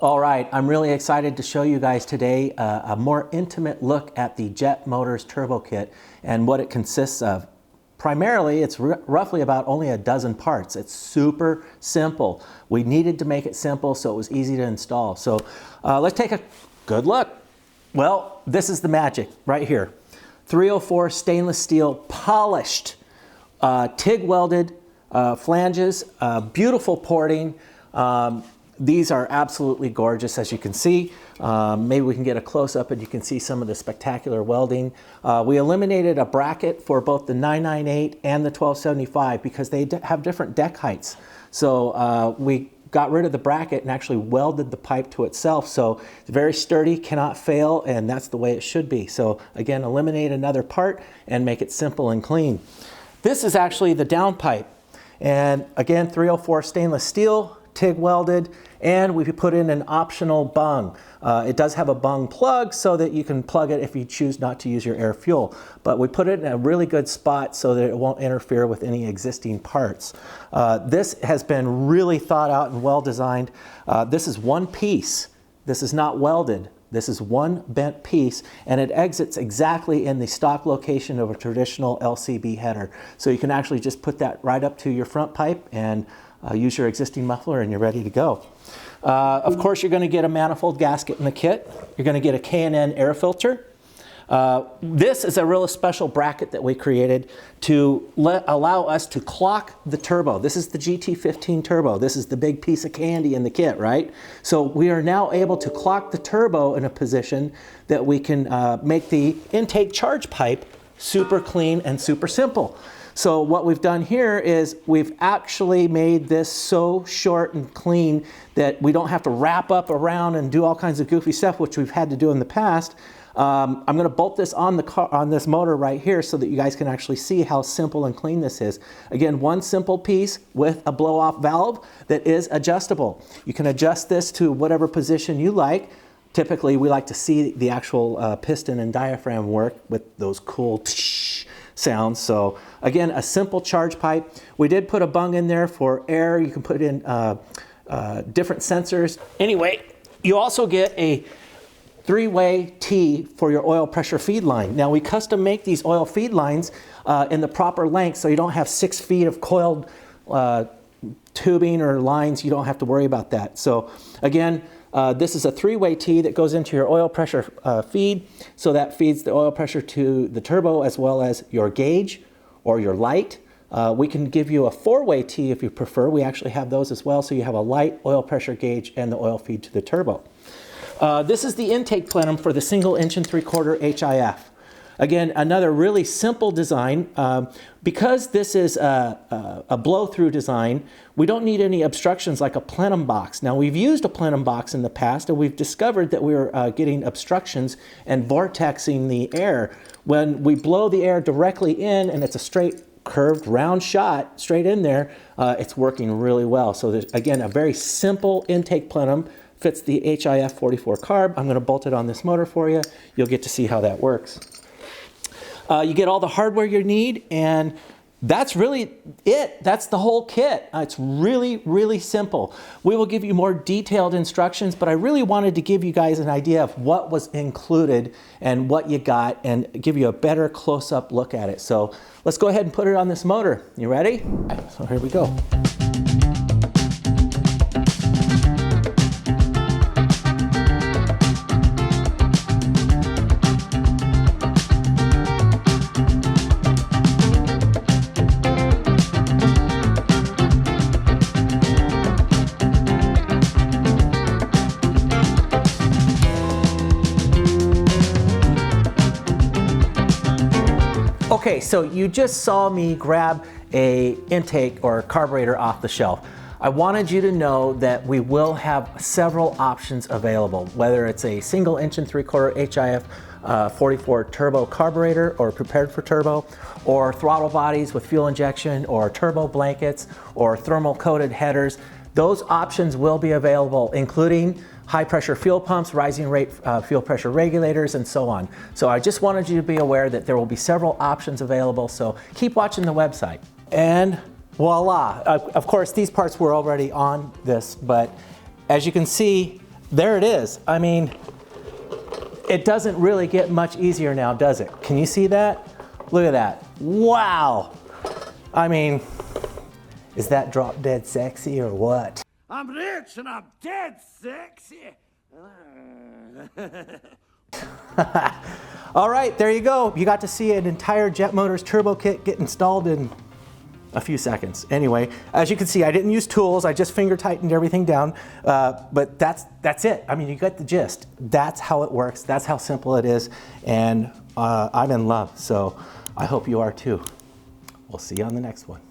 All right, I'm really excited to show you guys today a more intimate look at the Jet Motors Turbo Kit and what it consists of. Primarily, it's roughly about only a dozen parts. It's super simple. We needed to make it simple so it was easy to install. So let's take a good look. Well, this is the magic right here. 304 stainless steel polished, TIG welded flanges, beautiful porting. These are absolutely gorgeous, as you can see. Maybe we can get a close-up and you can see some of the spectacular welding. We eliminated a bracket for both the 998 and the 1275 because they have different deck heights. So we got rid of the bracket and actually welded the pipe to itself. So it's very sturdy, cannot fail, and that's the way it should be. So again, eliminate another part and make it simple and clean. This is actually the downpipe. And again, 304 stainless steel, TIG welded, and we put in an optional bung. It does have a bung plug so that you can plug it if you choose not to use your air fuel. But we put it in a really good spot so that it won't interfere with any existing parts. This has been really thought out and well designed. This is one piece. This is not welded. This is one bent piece, and it exits exactly in the stock location of a traditional LCB header. So you can actually just put that right up to your front pipe and use your existing muffler and you're ready to go. Of course, you're going to get a manifold gasket in the kit. You're going to get a K&N air filter. This is a real special bracket that we created to allow us to clock the turbo. This is the GT15 turbo. This is the big piece of candy in the kit, right? So we are now able to clock the turbo in a position that we can make the intake charge pipe super clean and super simple. So what we've done here is we've actually made this so short and clean that we don't have to wrap up around and do all kinds of goofy stuff, which we've had to do in the past. I'm going to bolt this on the car, on this motor right here so that you guys can actually see how simple and clean this is. Again, one simple piece with a blow-off valve that is adjustable. You can adjust this to whatever position you like. Typically, we like to see the actual piston and diaphragm work with those cool tsh sounds. So again, a simple charge pipe. We did put a bung in there for air. You can put in different sensors. Anyway, you also get a three-way T for your oil pressure feed line. Now we custom make these oil feed lines in the proper length so you don't have 6 feet of coiled tubing or lines. You don't have to worry about that. So again, this is a three-way T that goes into your oil pressure feed, so that feeds the oil pressure to the turbo as well as your gauge or your light. We can give you a four-way T if you prefer. We actually have those as well, so you have a light, oil pressure gauge, and the oil feed to the turbo. This is the intake plenum for the 1 inch and 3/4 HIF. Again, another really simple design. Because this is a blow-through design, we don't need any obstructions like a plenum box. Now, we've used a plenum box in the past, and we've discovered that we're getting obstructions and vortexing the air. When we blow the air directly in, and it's a straight, curved, round shot straight in there, it's working really well. So there's, again, a very simple intake plenum. Fits the HIF 44 carb. I'm going to bolt it on this motor for you. You'll get to see how that works. You get all the hardware you need, and that's really it. That's the whole kit. It's really, really simple. We will give you more detailed instructions, but I really wanted to give you guys an idea of what was included and what you got and give you a better close-up look at it. So let's go ahead and put it on this motor. You ready? So here we go. Okay, so you just saw me grab a intake or carburetor off the shelf. I wanted you to know that we will have several options available, whether it's a 1 inch and 3/4 HIF 44 turbo carburetor or prepared for turbo, or throttle bodies with fuel injection, or turbo blankets, or thermal coated headers. Those options will be available, including high pressure fuel pumps, rising rate fuel pressure regulators, and so on. So I just wanted you to be aware that there will be several options available, so keep watching the website. And voila, of course these parts were already on this, but as you can see, there it is. I mean, it doesn't really get much easier now, does it? Can you see that? Look at that. Wow. I mean, is that drop dead sexy or what? I'm rich and I'm dead sexy. All right, there you go. You got to see an entire Jet Motors turbo kit get installed in a few seconds. Anyway, as you can see, I didn't use tools. I just finger tightened everything down. But that's it. I mean, you got the gist. That's how it works. That's how simple it is. And I'm in love. So I hope you are too. We'll see you on the next one.